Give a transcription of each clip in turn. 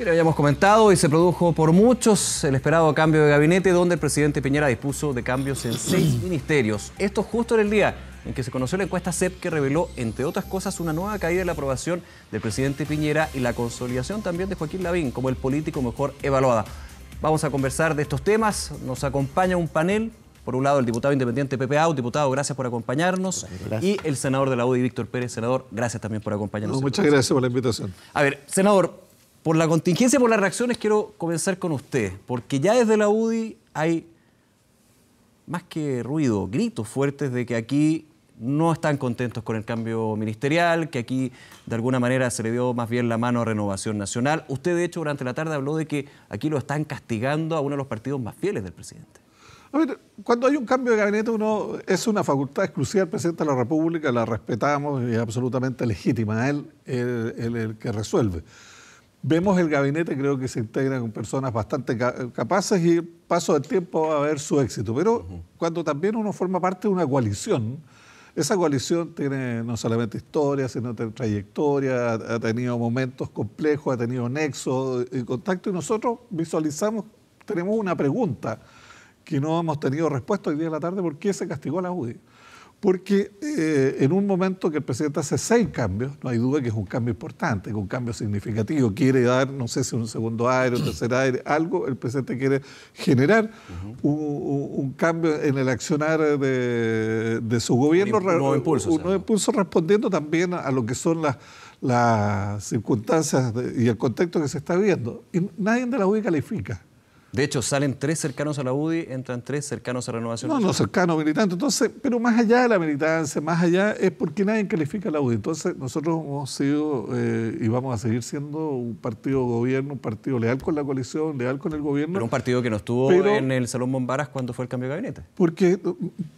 Bien, habíamos comentado y se produjo por muchos el esperado cambio de gabinete, donde el presidente Piñera dispuso de cambios en 6 ministerios. Esto justo en el día en que se conoció la encuesta CEP, que reveló, entre otras cosas, una nueva caída en la aprobación del presidente Piñera y la consolidación también de Joaquín Lavín como el político mejor evaluado. Vamos a conversar de estos temas. Nos acompaña un panel. Por un lado, el diputado independiente Pepe Out. Diputado, gracias por acompañarnos. Gracias. Y el senador de la UDI, Víctor Pérez. Senador, gracias también por acompañarnos. Muchas gracias por la invitación. A ver, senador, por la contingencia, por las reacciones, quiero comenzar con usted, porque ya desde la UDI hay más que ruido, gritos fuertes de que aquí no están contentos con el cambio ministerial, que aquí de alguna manera se le dio más bien la mano a Renovación Nacional. Usted, de hecho, durante la tarde habló de que aquí lo están castigando a uno de los partidos más fieles del presidente. A ver, cuando hay un cambio de gabinete, es una facultad exclusiva del presidente de la República, la respetamos y es absolutamente legítima. Él es el que resuelve. Vemos el gabinete, creo que se integra con personas bastante capaces y paso del tiempo va a ver su éxito. Pero cuando también uno forma parte de una coalición, esa coalición tiene no solamente historia, sino trayectoria, ha tenido momentos complejos, ha tenido nexos y contacto, y nosotros visualizamos, tenemos una pregunta que no hemos tenido respuesta hoy día en la tarde: ¿por qué se castigó a la UDI? Porque en un momento que el presidente hace 6 cambios, no hay duda que es un cambio importante, que un cambio significativo, quiere dar, no sé si un segundo aire, un tercer aire, algo, el presidente quiere generar un cambio en el accionar de su gobierno, un nuevo impulso, respondiendo también a lo que son las circunstancias y el contexto que se está viviendo. Y nadie de la UDI califica. De hecho, salen 3 cercanos a la UDI, entran 3 cercanos a Renovación Nacional. No, cercanos, militantes. Entonces, pero más allá de la militancia, más allá es porque nadie califica a la UDI. Entonces, nosotros hemos sido y vamos a seguir siendo un partido de gobierno, un partido leal con la coalición, leal con el gobierno. Pero un partido que no estuvo en el Salón Bombaras cuando fue el cambio de gabinete. Porque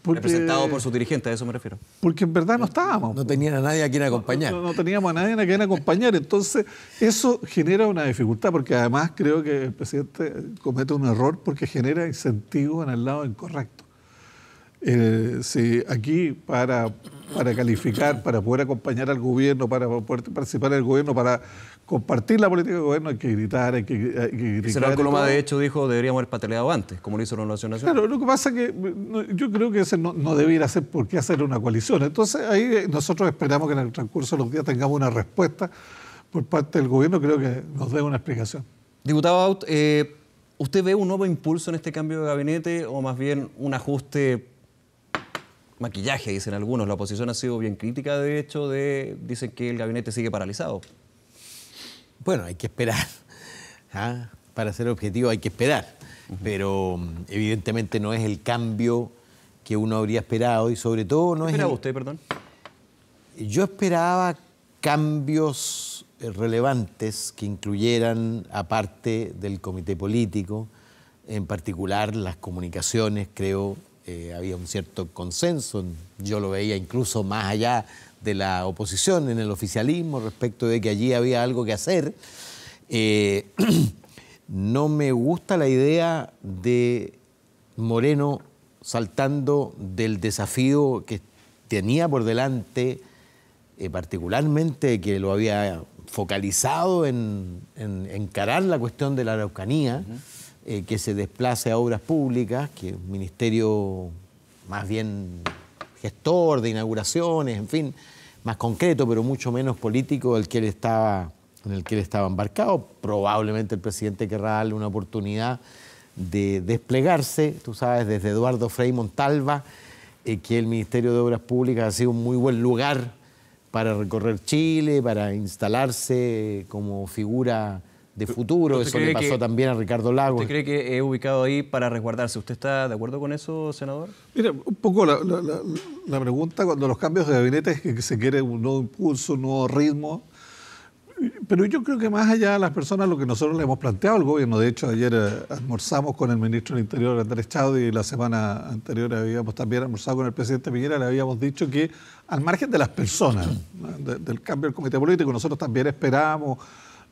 representado por sus dirigentes, a eso me refiero. Porque en verdad no estábamos. No tenían a nadie a quien acompañar. No teníamos a nadie a quien acompañar. Entonces, eso genera una dificultad, porque además creo que el presidente comete un error porque genera incentivos en el lado incorrecto. Si aquí para calificar, para poder acompañar al gobierno, para poder participar en el gobierno, para compartir la política del gobierno, hay que gritar, hay que criticar. Senador Coloma, de hecho, dijo deberíamos haber pataleado antes, como lo hizo Renovación Nacional. Claro, lo que pasa es que yo creo que ese no debiera ser por qué hacer una coalición. Entonces, ahí nosotros esperamos que en el transcurso de los días tengamos una respuesta por parte del gobierno, creo que nos dé una explicación. Diputado Out, ¿usted ve un nuevo impulso en este cambio de gabinete o más bien un ajuste, maquillaje, dicen algunos? La oposición ha sido bien crítica, de hecho, dicen que el gabinete sigue paralizado. Bueno, hay que esperar. Para ser objetivo hay que esperar. Pero evidentemente no es el cambio que uno habría esperado y sobre todo no es... ¿Qué esperaba usted, perdón? Yo esperaba cambios relevantes que incluyeran, aparte del comité político, en particular las comunicaciones. Creo había un cierto consenso, yo lo veía incluso más allá de la oposición, en el oficialismo, respecto de que allí había algo que hacer. No me gusta la idea de Moreno saltando del desafío que tenía por delante, particularmente que lo había focalizado en encarar la cuestión de la Araucanía, que se desplace a obras públicas, que es un ministerio más bien gestor de inauguraciones, en fin, más concreto, pero mucho menos político en el que él estaba embarcado. Probablemente el presidente querrá darle una oportunidad de desplegarse, tú sabes, desde Eduardo Frei Montalva, que el Ministerio de Obras Públicas ha sido un muy buen lugar para recorrer Chile, para instalarse como figura de futuro. Eso le pasó también a Ricardo Lagos. ¿Usted cree que es ubicado ahí para resguardarse? ¿Usted está de acuerdo con eso, senador? Mira, un poco la pregunta cuando los cambios de gabinete es que se quiere un nuevo impulso, un nuevo ritmo. Pero yo creo que más allá de las personas, lo que nosotros le hemos planteado al gobierno, de hecho ayer almorzamos con el ministro del Interior, Andrés Chadwi, y la semana anterior habíamos también almorzado con el presidente Piñera, le habíamos dicho que al margen de las personas, del cambio del comité político, nosotros también esperábamos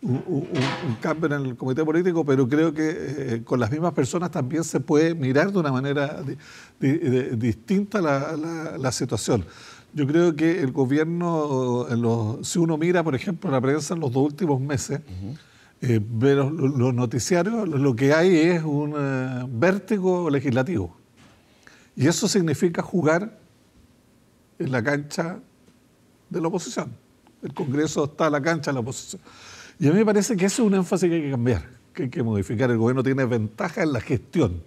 un cambio en el comité político, pero creo que con las mismas personas también se puede mirar de una manera distinta la situación. Yo creo que el gobierno, si uno mira, por ejemplo, la prensa en los 2 últimos meses, ver los noticiarios, lo que hay es un vértigo legislativo. Y eso significa jugar en la cancha de la oposición. El Congreso está en la cancha de la oposición. Y a mí me parece que ese es un énfasis que hay que cambiar, que hay que modificar. El gobierno tiene ventaja en la gestión.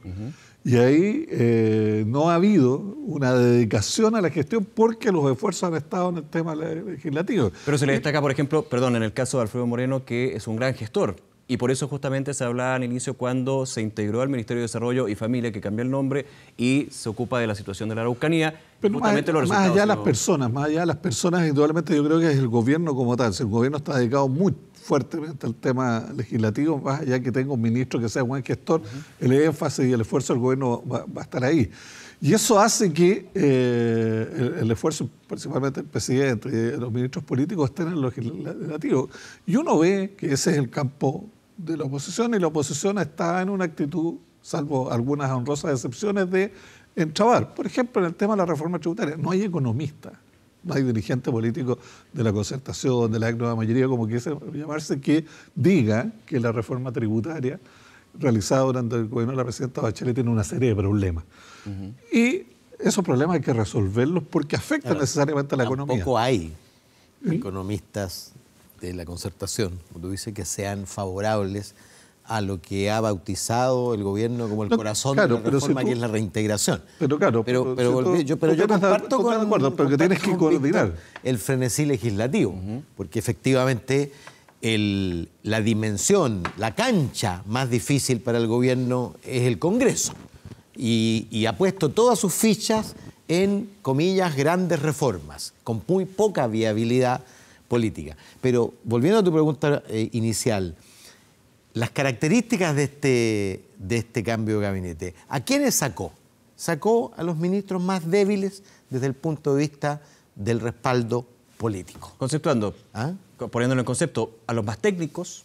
Y ahí no ha habido una dedicación a la gestión porque los esfuerzos han estado en el tema legislativo. Pero se le destaca, por ejemplo, en el caso de Alfredo Moreno, que es un gran gestor. Y por eso justamente se hablaba al inicio cuando se integró al Ministerio de Desarrollo y Familia, que cambió el nombre y se ocupa de la situación de la Araucanía. Pero más allá de las personas, indudablemente yo creo que es el gobierno como tal. Si el gobierno está dedicado muy fuertemente al tema legislativo, más allá que tenga un ministro que sea buen gestor, el énfasis y el esfuerzo del gobierno va a estar ahí. Y eso hace que el esfuerzo, principalmente del presidente y de los ministros políticos, estén en lo legislativo. Y uno ve que ese es el campo de la oposición, y la oposición está en una actitud, salvo algunas honrosas excepciones, de entrabar. Por ejemplo, en el tema de la reforma tributaria, no hay economista, no hay dirigente político de la concertación, de la nueva mayoría, como quise llamarse, que diga que la reforma tributaria realizada durante el gobierno de la presidenta Bachelet tiene una serie de problemas. Y esos problemas hay que resolverlos porque afectan necesariamente a la economía. Tampoco hay economistas de la concertación, como tú dices, que sean favorables a lo que ha bautizado el gobierno como el corazón de la reforma, que es la reintegración. Pero claro, yo comparto pero que tienes que coordinar el frenesí legislativo, porque efectivamente la dimensión, la cancha más difícil para el gobierno es el Congreso, y ha puesto todas sus fichas en, comillas, grandes reformas, con muy poca viabilidad política. Pero volviendo a tu pregunta inicial, las características de este cambio de gabinete, ¿a quiénes sacó? Sacó a los ministros más débiles desde el punto de vista del respaldo político. Conceptuando, poniéndolo en concepto, a los más técnicos,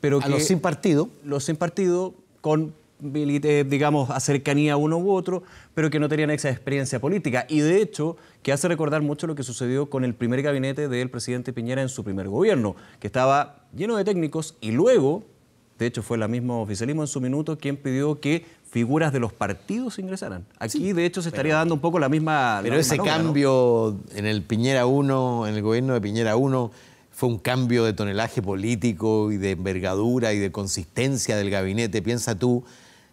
pero a los sin partido. Los sin partido, con, digamos, a cercanía a uno u otro, pero que no tenían esa experiencia política. Y de hecho, que hace recordar mucho lo que sucedió con el primer gabinete del presidente Piñera en su primer gobierno, que estaba lleno de técnicos, y luego, de hecho fue el mismo oficialismo en su minuto quien pidió que figuras de los partidos ingresaran. Aquí, de hecho, se estaría dando un poco la misma... Pero ese cambio en el Piñera 1, en el gobierno de Piñera 1, fue un cambio de tonelaje político y de envergadura y de consistencia del gabinete. Piensa tú,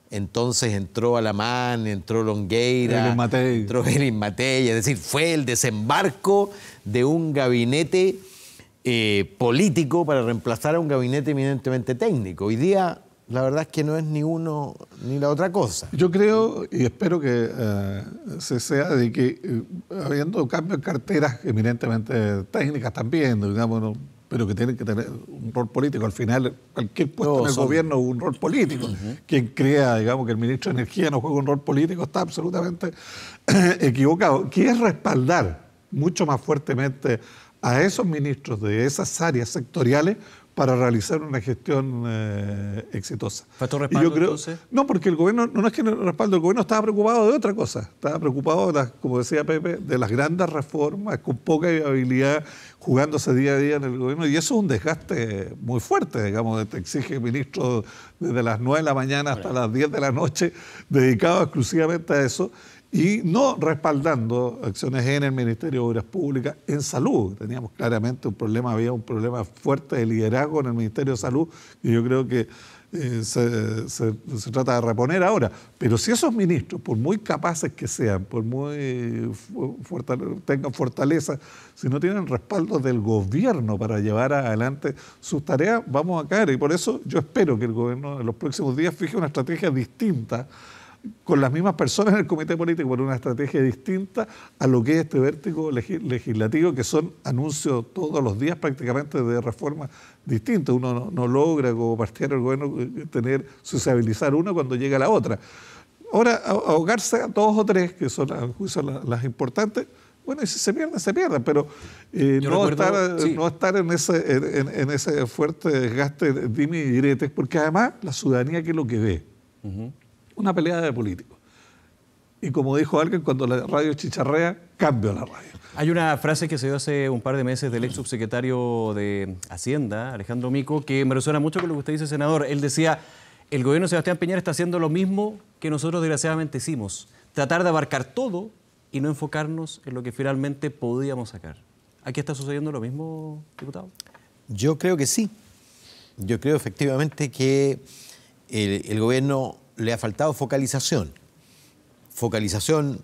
entonces entró Alamán, entró Longueira, entró Elin Matei, es decir, fue el desembarco de un gabinete político para reemplazar a un gabinete eminentemente técnico. Hoy día, la verdad es que no es ni uno ni la otra cosa. Yo creo y espero que se sea de que, habiendo cambios en carteras eminentemente técnicas también, digamos, pero que tienen que tener un rol político. Al final, cualquier puesto en el gobierno es un rol político. Quien crea, digamos, que el ministro de Energía no juega un rol político está absolutamente equivocado. Que es respaldar mucho más fuertemente a esos ministros de esas áreas sectoriales para realizar una gestión exitosa. ¿Faltó respaldo, yo creo, entonces? No, porque el gobierno, no es que no respaldo, el gobierno estaba preocupado de otra cosa. Estaba preocupado, como decía Pepe, de las grandes reformas con poca viabilidad, jugándose día a día en el gobierno. Y eso es un desgaste muy fuerte, digamos. Te exige ministros desde las 9 de la mañana hasta las 10 de la noche, dedicados exclusivamente a eso. Y no respaldando acciones en el Ministerio de Obras Públicas, en salud. Teníamos claramente había un problema fuerte de liderazgo en el Ministerio de Salud, y yo creo que se trata de reponer ahora. Pero si esos ministros, por muy capaces que sean, por muy tengan fortaleza, si no tienen respaldo del gobierno para llevar adelante sus tareas, vamos a caer. Y por eso yo espero que el gobierno en los próximos días fije una estrategia distinta, con las mismas personas en el comité político, por una estrategia distinta a lo que es este vértigo legislativo, que son anuncios todos los días prácticamente de reformas distintas. Uno no logra, como partidario del gobierno, sociabilizar una cuando llega la otra. Ahora, ahogarse a 2 o 3, que son a juicio las importantes, bueno, y si se pierden, pero no estar en ese fuerte desgaste de dime y diretes, porque además la ciudadanía, ¿qué es lo que ve? Una pelea de políticos. Y como dijo alguien, cuando la radio chicharrea, cambio la radio. Hay una frase que se dio hace un par de meses del ex subsecretario de Hacienda, Alejandro Mico, que me resuena mucho con lo que usted dice, senador. Él decía, el gobierno de Sebastián Piñera está haciendo lo mismo que nosotros desgraciadamente hicimos, tratar de abarcar todo y no enfocarnos en lo que finalmente podíamos sacar. ¿Aquí está sucediendo lo mismo, diputado? Yo creo que sí. Yo creo efectivamente que el gobierno le ha faltado focalización. Focalización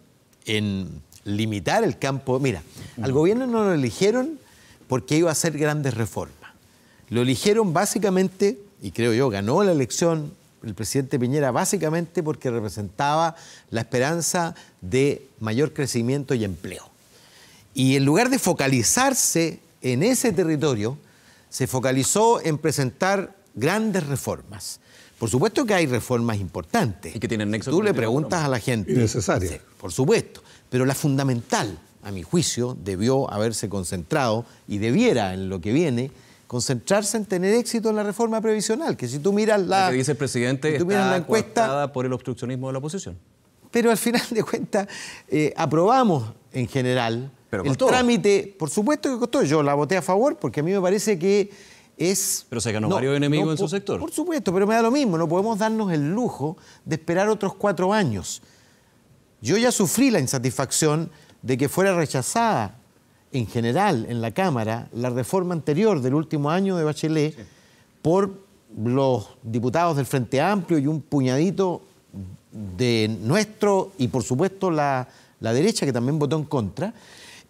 en limitar el campo. Mira, al gobierno no lo eligieron porque iba a hacer grandes reformas. Lo eligieron básicamente, y creo yo, ganó la elección el presidente Piñera básicamente porque representaba la esperanza de mayor crecimiento y empleo. Y en lugar de focalizarse en ese territorio, se focalizó en presentar grandes reformas. Por supuesto que hay reformas importantes. Y que tienen nexo. Tú le preguntas a la gente. Y necesarias. Sí, por supuesto. Pero la fundamental, a mi juicio, debió haberse concentrado, y debiera en lo que viene, concentrarse en tener éxito en la reforma previsional. Que si tú miras la que dice el presidente, si tú miras está la encuesta, coartada por el obstruccionismo de la oposición. Pero al final de cuentas, aprobamos en general. Pero el costó. Trámite, por supuesto que costó. Yo la voté a favor porque a mí me parece que es... Pero se ganó varios enemigos en su sector. Por supuesto, pero me da lo mismo. No podemos darnos el lujo de esperar otros 4 años. Yo ya sufrí la insatisfacción de que fuera rechazada en general en la Cámara la reforma anterior del último año de Bachelet por los diputados del Frente Amplio y un puñadito de nuestro y por supuesto la derecha que también votó en contra.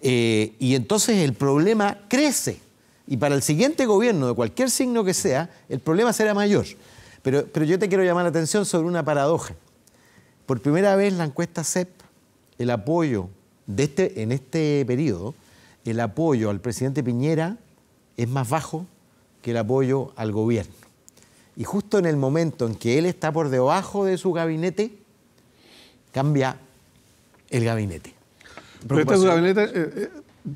Y entonces el problema crece. Y para el siguiente gobierno, de cualquier signo que sea, el problema será mayor. Pero yo te quiero llamar la atención sobre una paradoja. Por primera vez la encuesta CEP, el apoyo en este periodo, el apoyo al presidente Piñera es más bajo que el apoyo al gobierno. Y justo en el momento en que él está por debajo de su gabinete, cambia el gabinete. Pero este gabinete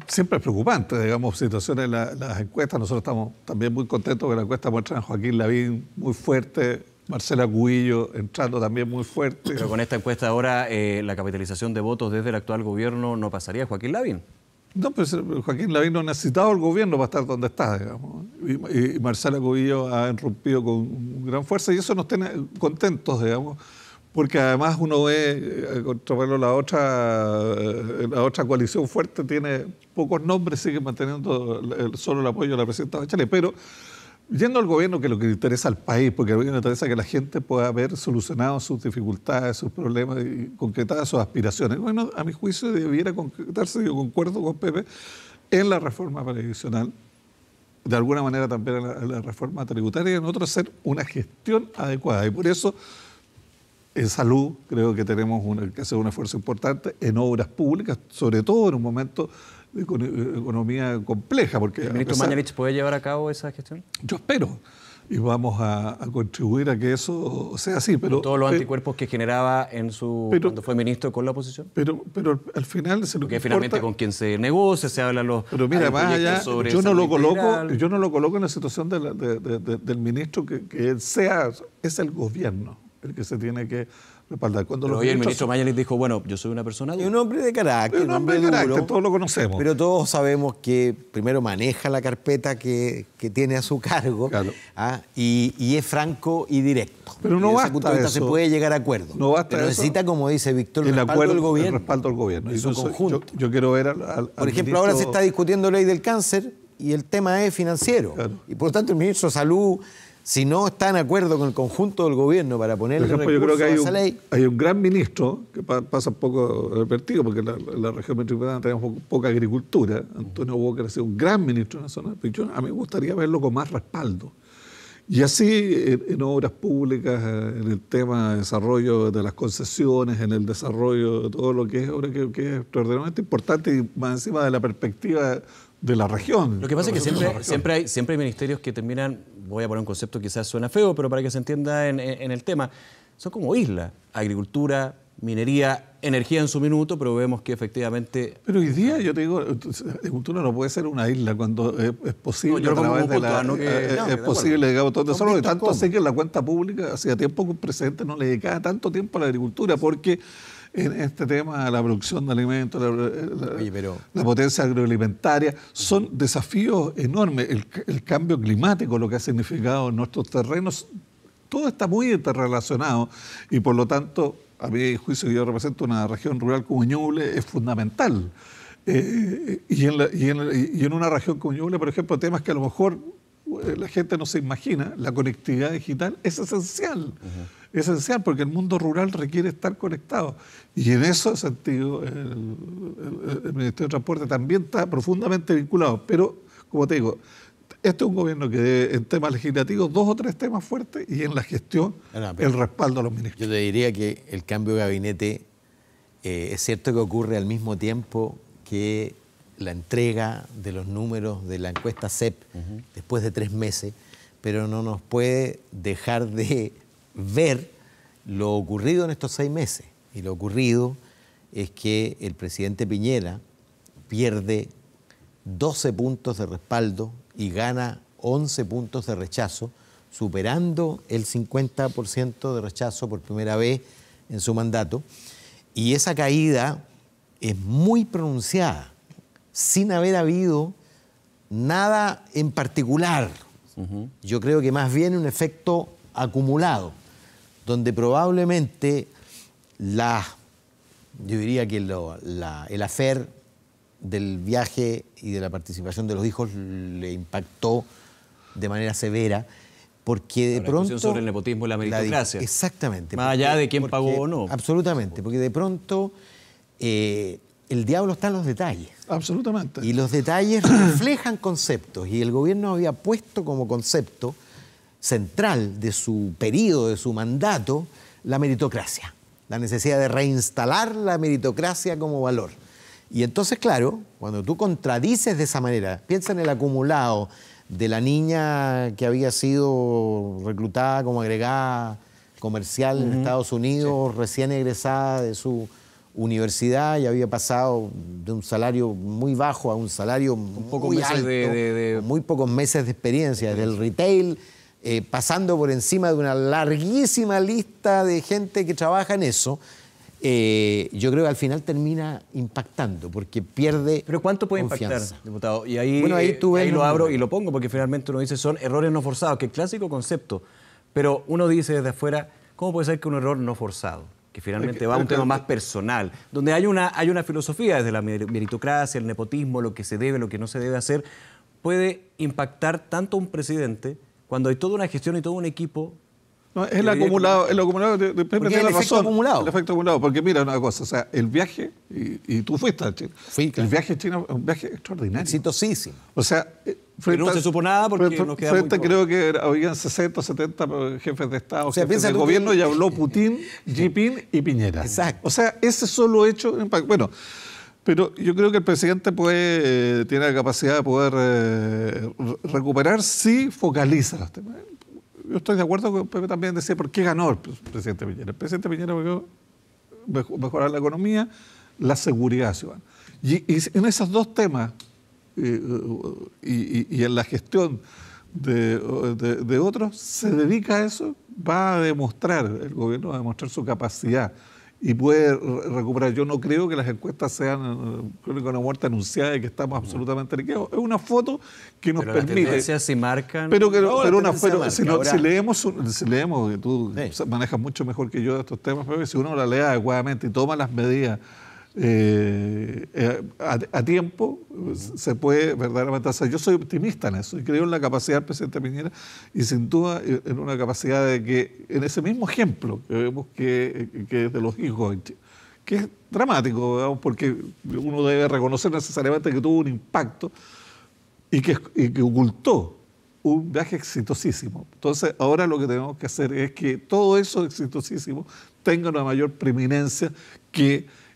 siempre es preocupante, digamos, situaciones en las encuestas. Nosotros estamos también muy contentos que la encuesta muestra a Joaquín Lavín muy fuerte, Marcela Cubillo entrando también muy fuerte. Pero con esta encuesta ahora, la capitalización de votos desde el actual gobierno no pasaría a Joaquín Lavín. No, pues Joaquín Lavín no ha necesitado el gobierno para estar donde está, digamos. Y Marcela Cubillo ha irrumpido con gran fuerza y eso nos tiene contentos, digamos, porque además uno ve, contrario la otra coalición fuerte tiene pocos nombres, sigue manteniendo solo el apoyo de la presidenta Bachelet, pero yendo al gobierno, que es lo que le interesa al país, porque al gobierno le interesa que la gente pueda haber solucionado sus dificultades, sus problemas y concretadas sus aspiraciones. Bueno, a mi juicio debiera concretarse, yo concuerdo con Pepe, en la reforma previsional, de alguna manera también en la reforma tributaria y en otro hacer una gestión adecuada. Y por eso, en salud, creo que tenemos que hacer un esfuerzo importante, en obras públicas, sobre todo en un momento de economía compleja. Porque ¿El ministro Mañalich puede llevar a cabo esa gestión? Yo espero. Y vamos a contribuir a que eso sea así. Pero todos los anticuerpos que generaba cuando fue ministro con la oposición. Pero al final se lo que finalmente con quien se negocia, se habla los. Pero mira, más allá, yo no lo coloco en la situación del ministro que él es el gobierno el que se tiene que respaldar. Pero hoy el ministro Mañalich dijo, bueno, yo soy una persona dura. Un hombre de carácter, un hombre de carácter, duro, todos lo conocemos. Pero todos sabemos que primero maneja la carpeta que tiene a su cargo, claro. Y es franco y directo. Pero no basta punto de vista eso. Se puede llegar a acuerdo. No basta pero eso. necesita, como dice Víctor, el respaldo del gobierno. En su conjunto. Yo quiero ver Por ejemplo, ahora se está discutiendo ley del cáncer y el tema es financiero. Claro. Y por lo tanto el ministro de Salud, si no está en acuerdo con el conjunto del gobierno para ponerle recursos yo creo que a esa ley... hay un gran ministro que pasa un poco revertido, porque en la región metropolitana tenemos poca agricultura. Antonio Walker ha sido un gran ministro en la zona. Pero a mí me gustaría verlo con más respaldo. Y así en obras públicas, en el tema de desarrollo de las concesiones, en el desarrollo de todo lo que es obra que es extraordinariamente importante y más encima de la perspectiva de la región. Lo que pasa es que siempre hay ministerios que terminan, voy a poner un concepto que quizás suena feo, pero para que se entienda en el tema, son como islas, agricultura, minería, energía en su minuto, pero vemos que efectivamente... Pero hoy día, yo te digo, agricultura no puede ser una isla cuando es posible es posible, digamos, todo eso. Tanto así que en la cuenta pública hacía tiempo que un presidente no le dedicaba tanto tiempo a la agricultura, porque en este tema, la producción de alimentos, Oye, pero la potencia agroalimentaria. Son desafíos enormes. El cambio climático, lo que ha significado en nuestros terrenos, todo está muy interrelacionado y por lo tanto, a mi juicio, que yo represento una región rural como Ñuble, es fundamental. Y en una región como Ñuble, por ejemplo, temas que a lo mejor la gente no se imagina, la conectividad digital es esencial. Es esencial porque el mundo rural requiere estar conectado. Y en ese sentido, el Ministerio de Transporte también está profundamente vinculado. Pero, como te digo, este es un gobierno que debe, en temas legislativos, 2 o 3 temas fuertes y en la gestión, el respaldo a los ministros. yo te diría que el cambio de gabinete es cierto que ocurre al mismo tiempo que la entrega de los números de la encuesta CEP después de 3 meses, pero no nos puede dejar de ver lo ocurrido en estos 6 meses. Y lo ocurrido es que el presidente Piñera pierde 12 puntos de respaldo y gana 11 puntos de rechazo, superando el 50% de rechazo por primera vez en su mandato. Y esa caída es muy pronunciada, sin haber habido nada en particular. Yo creo que más bien un efecto acumulado, donde probablemente yo diría que el affair del viaje y de la participación de los hijos le impactó de manera severa, porque de pronto... sobre el nepotismo y la meritocracia. Exactamente. Más allá de quién pagó o no. Absolutamente, porque de pronto el diablo está en los detalles. Absolutamente. Y los detalles reflejan conceptos, y el gobierno había puesto como concepto central de su periodo, de su mandato, la meritocracia, la necesidad de reinstalar la meritocracia como valor. Y entonces, claro, cuando tú contradices de esa manera, piensa en el acumulado de la niña que había sido reclutada como agregada comercial en Estados Unidos, recién egresada de su universidad, y había pasado de un salario muy bajo a un salario muy alto, con muy pocos meses de experiencia, desde el retail, pasando por encima de una larguísima lista de gente que trabaja en eso. Yo creo que al final termina impactando, porque pierde. ¿Pero cuánto puede confianza. impactar, diputado? Y ahí, bueno, ahí lo abro y lo pongo, porque finalmente uno dice son errores no forzados, que es clásico concepto. Pero uno dice desde afuera, ¿cómo puede ser que un error no forzado? Que finalmente va a un tema más personal, donde hay una filosofía desde la meritocracia, el nepotismo, lo que se debe, lo que no se debe hacer, puede impactar tanto a un presidente cuando hay toda una gestión y todo un equipo. No, es el acumulado, Pepe tiene el efecto acumulado. El efecto acumulado, porque mira una cosa, o sea, el viaje, y tú fuiste a China, claro. El viaje a China es un viaje extraordinario. Exitosísimo. O sea, pero no se supo nada porque nos queda frente muy creo que habían 60 o 70 jefes de Estado, o sea, jefes de gobierno, y habló Putin, Jinping y Piñera. Exacto. O sea, ese solo hecho, bueno, pero yo creo que el presidente tiene la capacidad de poder recuperar si focaliza los temas. Yo estoy de acuerdo con Pepe también, decía, ¿por qué ganó el presidente Piñera? El presidente Piñera logró mejorar la economía, la seguridad ciudadana. Y en esos 2 temas, y en la gestión de otros, se dedica a eso, va a demostrar, el gobierno va a demostrar su capacidad y puede recuperar. Yo no creo que las encuestas sean con una muerte anunciada y que estamos absolutamente liquidados. Es una foto que nos permite. Las tendencias se marcan. Pero si leemos, que tú manejas mucho mejor que yo estos temas, pero si uno la lee adecuadamente y toma las medidas a tiempo, se puede verdaderamente hacer. Yo soy optimista en eso y creo en la capacidad del presidente Piñera y sin duda en una capacidad de que en ese mismo ejemplo que vemos que es de los hijos, que es dramático, digamos, porque uno debe reconocer necesariamente que tuvo un impacto y que ocultó un viaje exitosísimo. Entonces ahora lo que tenemos que hacer es que todo eso exitosísimo tenga una mayor preeminencia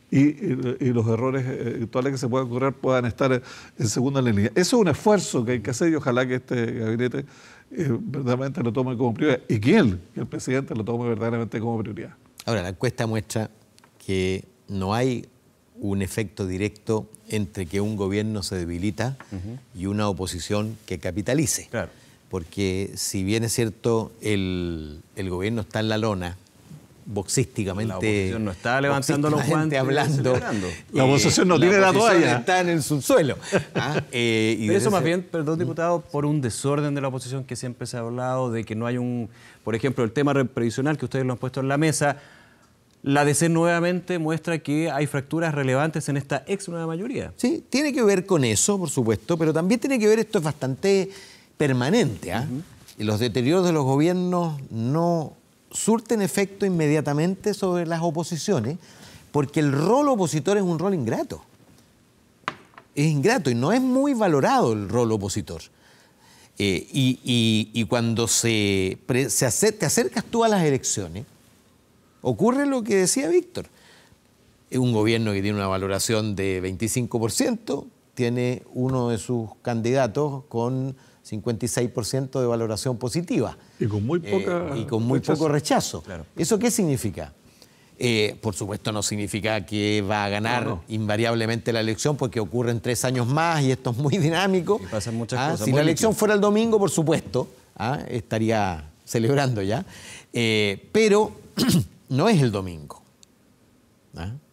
y los errores actuales que se puedan ocurrir puedan estar en segunda línea. Eso es un esfuerzo que hay que hacer y ojalá que este gabinete verdaderamente lo tome como prioridad y que el presidente lo tome verdaderamente como prioridad. Ahora, la encuesta muestra que no hay un efecto directo entre que un gobierno se debilita y una oposición que capitalice. Claro. Porque si bien es cierto el gobierno está en la lona boxísticamente. La oposición no está levantando los guantes hablando. La oposición no tiene la toalla. Está en el subsuelo. Pero eso más bien, perdón, diputado, por un desorden de la oposición que siempre se ha hablado de que no hay por ejemplo, el tema previsional que ustedes lo han puesto en la mesa. La DC nuevamente muestra que hay fracturas relevantes en esta ex nueva mayoría. Sí, tiene que ver con eso, por supuesto, pero también tiene que ver, esto es bastante permanente. Y los deterioros de los gobiernos no surten efecto inmediatamente sobre las oposiciones, porque el rol opositor es un rol ingrato. Es ingrato y no es muy valorado el rol opositor. Y cuando te acercas tú a las elecciones, ocurre lo que decía Víctor. Es un gobierno que tiene una valoración de 25%, tiene uno de sus candidatos con 56% de valoración positiva. Y con muy poco rechazo. Claro. ¿Eso qué significa? Por supuesto no significa que va a ganar invariablemente la elección, porque ocurren 3 años más y esto es muy dinámico. Y pasan muchas cosas. Si la elección fuera el domingo, por supuesto, estaría celebrando ya. Pero no es el domingo.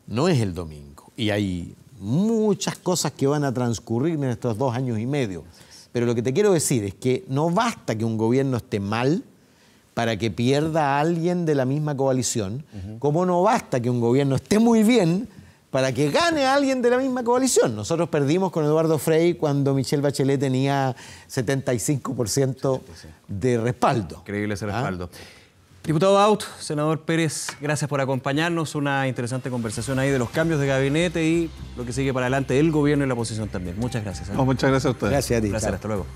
No es el domingo. Y hay muchas cosas que van a transcurrir en estos 2 años y medio. Pero lo que te quiero decir es que no basta que un gobierno esté mal para que pierda a alguien de la misma coalición, como no basta que un gobierno esté muy bien para que gane a alguien de la misma coalición. Nosotros perdimos con Eduardo Frei cuando Michelle Bachelet tenía 75% de respaldo. Increíble ese respaldo. Diputado Baut, senador Pérez, gracias por acompañarnos. Una interesante conversación ahí de los cambios de gabinete y lo que sigue para adelante del gobierno y la oposición también. Muchas gracias. No, muchas gracias a ustedes. Gracias a ti. Un placer, hasta luego.